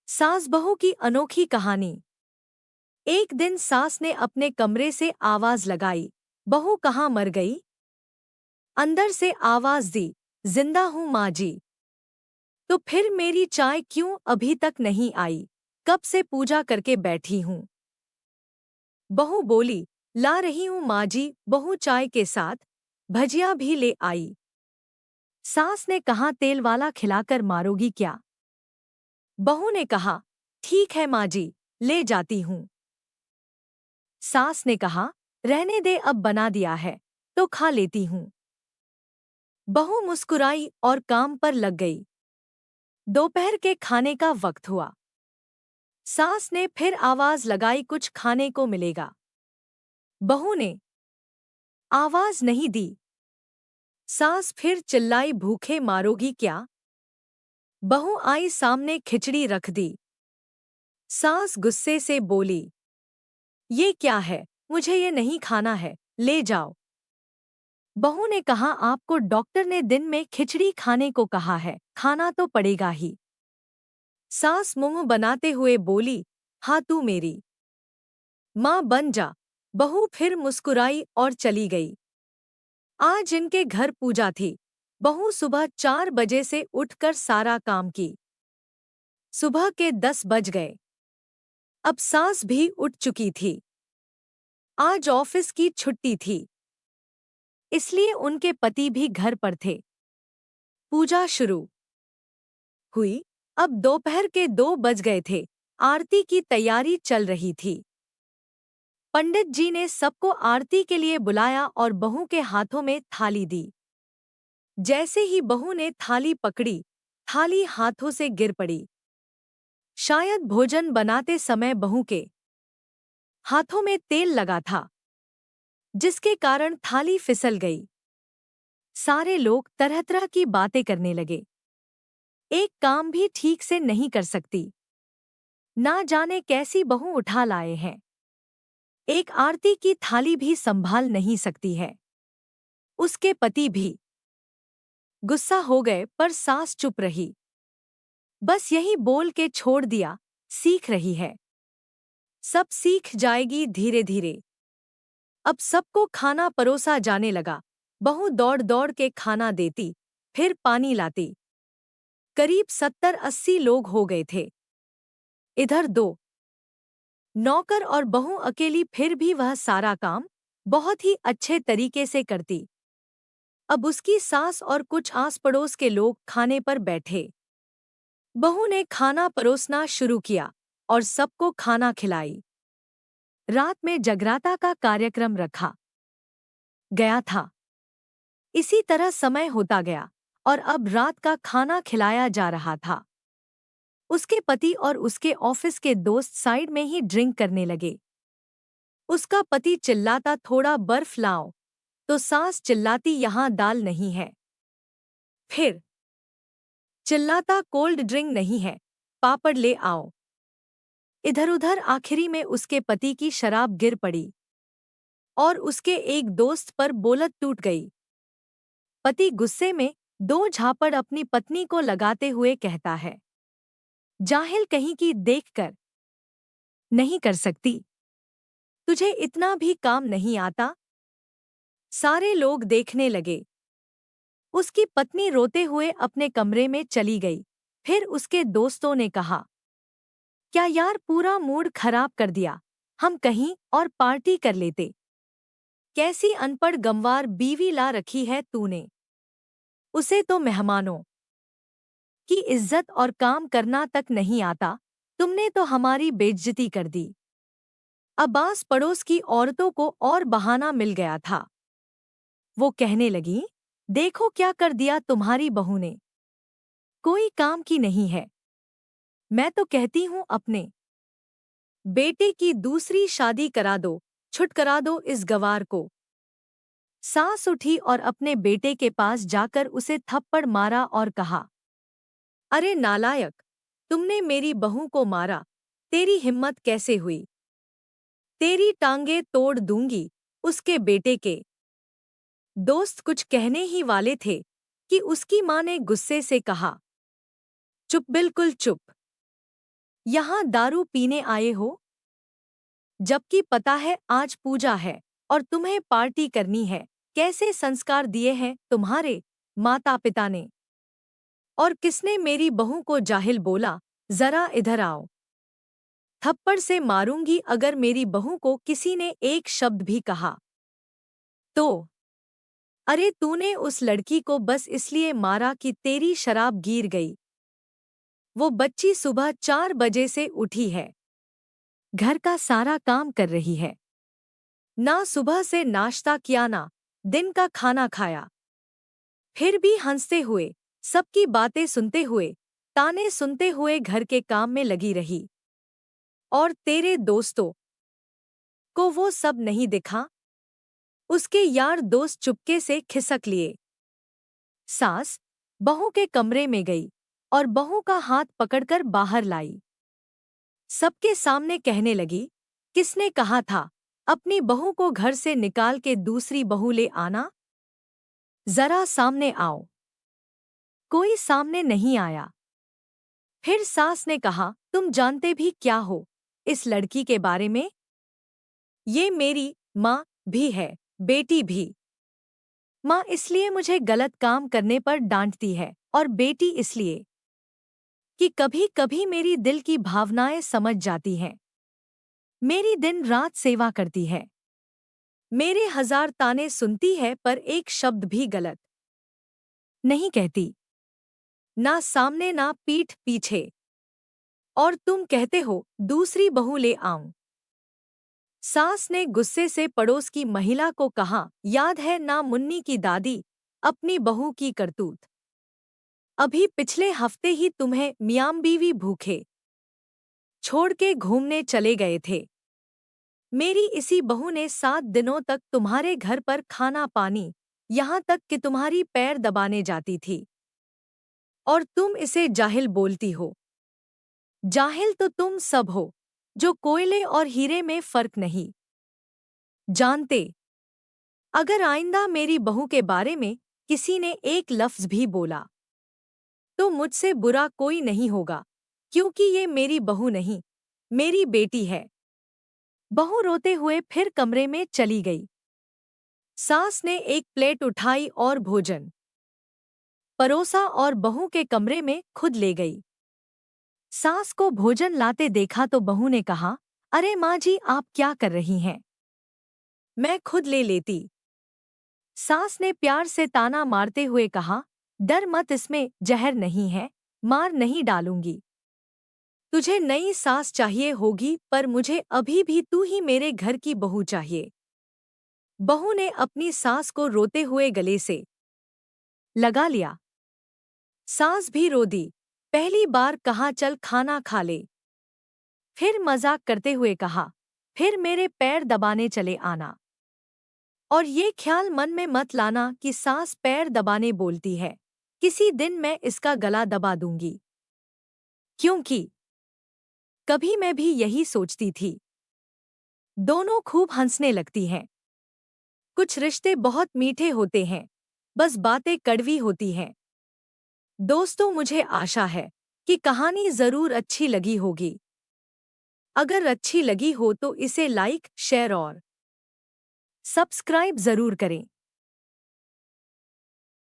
सास बहू की अनोखी कहानी। एक दिन सास ने अपने कमरे से आवाज लगाई, बहू कहाँ मर गई? अंदर से आवाज दी, जिंदा हूँ माँ जी। तो फिर मेरी चाय क्यों अभी तक नहीं आई? कब से पूजा करके बैठी हूँ। बहू बोली, ला रही हूँ माँ जी। बहू चाय के साथ भजिया भी ले आई। सास ने कहा, तेल वाला खिलाकर मारोगी क्या? बहू ने कहा, ठीक है माँ जी, ले जाती हूँ। सास ने कहा, रहने दे, अब बना दिया है तो खा लेती हूँ। बहू मुस्कुराई और काम पर लग गई। दोपहर के खाने का वक्त हुआ। सास ने फिर आवाज लगाई, कुछ खाने को मिलेगा? बहू ने आवाज नहीं दी। सास फिर चिल्लाई, भूखे मारोगी क्या? बहू आई, सामने खिचड़ी रख दी। सास गुस्से से बोली, ये क्या है? मुझे ये नहीं खाना है, ले जाओ। बहू ने कहा, आपको डॉक्टर ने दिन में खिचड़ी खाने को कहा है, खाना तो पड़ेगा ही। सास मुंह बनाते हुए बोली, हाँ तू मेरी माँ बन जा। बहू फिर मुस्कुराई और चली गई। आज इनके घर पूजा थी। बहू सुबह 4 बजे से उठकर सारा काम की। सुबह के 10 बज गए। अब सास भी उठ चुकी थी। आज ऑफिस की छुट्टी थी, इसलिए उनके पति भी घर पर थे। पूजा शुरू हुई। अब दोपहर के 2 बज गए थे। आरती की तैयारी चल रही थी। पंडित जी ने सबको आरती के लिए बुलाया और बहू के हाथों में थाली दी। जैसे ही बहू ने थाली पकड़ी, थाली हाथों से गिर पड़ी। शायद भोजन बनाते समय बहू के हाथों में तेल लगा था, जिसके कारण थाली फिसल गई। सारे लोग तरह तरह की बातें करने लगे। एक काम भी ठीक से नहीं कर सकती, ना जाने कैसी बहू उठा लाए हैं। एक आरती की थाली भी संभाल नहीं सकती है। उसके पति भी गुस्सा हो गए, पर सास चुप रही। बस यही बोल के छोड़ दिया, सीख रही है, सब सीख जाएगी धीरे धीरे। अब सबको खाना परोसा जाने लगा। बहू दौड़ दौड़ के खाना देती, फिर पानी लाती। करीब 70-80 लोग हो गए थे। इधर 2 नौकर और बहू अकेली, फिर भी वह सारा काम बहुत ही अच्छे तरीके से करती। अब उसकी सास और कुछ आस पड़ोस के लोग खाने पर बैठे। बहू ने खाना परोसना शुरू किया और सबको खाना खिलाई। रात में जगराता का कार्यक्रम रखा गया था। इसी तरह समय होता गया और अब रात का खाना खिलाया जा रहा था। उसके पति और उसके ऑफिस के दोस्त साइड में ही ड्रिंक करने लगे। उसका पति चिल्लाता, थोड़ा बर्फ लाओ, तो सास चिल्लाती, यहाँ दाल नहीं है। फिर चिल्लाता, कोल्ड ड्रिंक नहीं है, पापड़ ले आओ। इधर उधर आखिरी में उसके पति की शराब गिर पड़ी और उसके एक दोस्त पर बोलत टूट गई। पति गुस्से में 2 झापड़ अपनी पत्नी को लगाते हुए कहता है, जाहिल कहीं की, देखकर नहीं कर सकती? तुझे इतना भी काम नहीं आता? सारे लोग देखने लगे। उसकी पत्नी रोते हुए अपने कमरे में चली गई। फिर उसके दोस्तों ने कहा, क्या यार, पूरा मूड खराब कर दिया, हम कहीं और पार्टी कर लेते। कैसी अनपढ़ गंवार बीवी ला रखी है तूने। उसे तो मेहमानों की इज्जत और काम करना तक नहीं आता। तुमने तो हमारी बेइज्जती कर दी। अब आस पड़ोस की औरतों को और बहाना मिल गया था। वो कहने लगी, देखो क्या कर दिया तुम्हारी बहू ने, कोई काम की नहीं है। मैं तो कहती हूँ अपने बेटे की दूसरी शादी करा दो, छुटकरा दो इस गवार को। सास उठी और अपने बेटे के पास जाकर उसे थप्पड़ मारा और कहा, अरे नालायक, तुमने मेरी बहू को मारा, तेरी हिम्मत कैसे हुई? तेरी टांगे तोड़ दूंगी। उसके बेटे के दोस्त कुछ कहने ही वाले थे कि उसकी मां ने गुस्से से कहा, चुप, बिल्कुल चुप। यहाँ दारू पीने आए हो? जबकि पता है आज पूजा है और तुम्हें पार्टी करनी है। कैसे संस्कार दिए हैं तुम्हारे माता पिता ने? और किसने मेरी बहू को जाहिल बोला? जरा इधर आओ। थप्पड़ से मारूंगी अगर मेरी बहू को किसी ने एक शब्द भी कहा तो। अरे तूने उस लड़की को बस इसलिए मारा कि तेरी शराब गिर गई। वो बच्ची सुबह 4 बजे से उठी है, घर का सारा काम कर रही है, ना सुबह से नाश्ता किया ना दिन का खाना खाया, फिर भी हंसते हुए, सबकी बातें सुनते हुए, ताने सुनते हुए घर के काम में लगी रही। और तेरे दोस्तों को वो सब नहीं दिखा? उसके यार दोस्त चुपके से खिसक लिए। सास बहू के कमरे में गई और बहू का हाथ पकड़कर बाहर लाई। सबके सामने कहने लगी, किसने कहा था अपनी बहू को घर से निकाल के दूसरी बहू ले आना? जरा सामने आओ। कोई सामने नहीं आया। फिर सास ने कहा, तुम जानते भी क्या हो इस लड़की के बारे में? ये मेरी माँ भी है, बेटी भी। माँ इसलिए मुझे गलत काम करने पर डांटती है और बेटी इसलिए कि कभी कभी मेरी दिल की भावनाएं समझ जाती हैं। मेरी दिन रात सेवा करती है, मेरे 1000 ताने सुनती है पर एक शब्द भी गलत नहीं कहती, ना सामने ना पीठ पीछे। और तुम कहते हो दूसरी बहू ले आऊं? सास ने गुस्से से पड़ोस की महिला को कहा, याद है ना मुन्नी की दादी अपनी बहू की करतूत? अभी पिछले हफ्ते ही तुम्हें मियाँ बीवी भूखे छोड़ के घूमने चले गए थे। मेरी इसी बहू ने 7 दिनों तक तुम्हारे घर पर खाना पानी, यहाँ तक कि तुम्हारी पैर दबाने जाती थी। और तुम इसे जाहिल बोलती हो। जाहिल तो तुम सब हो, जो कोयले और हीरे में फर्क नहीं जानते। अगर आइंदा मेरी बहू के बारे में किसी ने एक लफ्ज भी बोला तो मुझसे बुरा कोई नहीं होगा, क्योंकि ये मेरी बहू नहीं, मेरी बेटी है। बहू रोते हुए फिर कमरे में चली गई। सास ने एक प्लेट उठाई और भोजन परोसा और बहू के कमरे में खुद ले गई। सास को भोजन लाते देखा तो बहू ने कहा, अरे माँ जी आप क्या कर रही हैं? मैं खुद ले लेती। सास ने प्यार से ताना मारते हुए कहा, डर मत, इसमें जहर नहीं है, मार नहीं डालूंगी। तुझे नई सास चाहिए होगी पर मुझे अभी भी तू ही मेरे घर की बहू चाहिए। बहू ने अपनी सास को रोते हुए गले से लगा लिया। सास भी रो दी। पहली बार कहा चल खाना खा ले। फिर मजाक करते हुए कहा, फिर मेरे पैर दबाने चले आना। और ये ख्याल मन में मत लाना कि सास पैर दबाने बोलती है, किसी दिन मैं इसका गला दबा दूंगी। क्योंकि कभी मैं भी यही सोचती थी। दोनों खूब हंसने लगती हैं। कुछ रिश्ते बहुत मीठे होते हैं, बस बातें कड़वी होती हैं। दोस्तों मुझे आशा है कि कहानी जरूर अच्छी लगी होगी। अगर अच्छी लगी हो तो इसे लाइक, शेयर और सब्सक्राइब जरूर करें।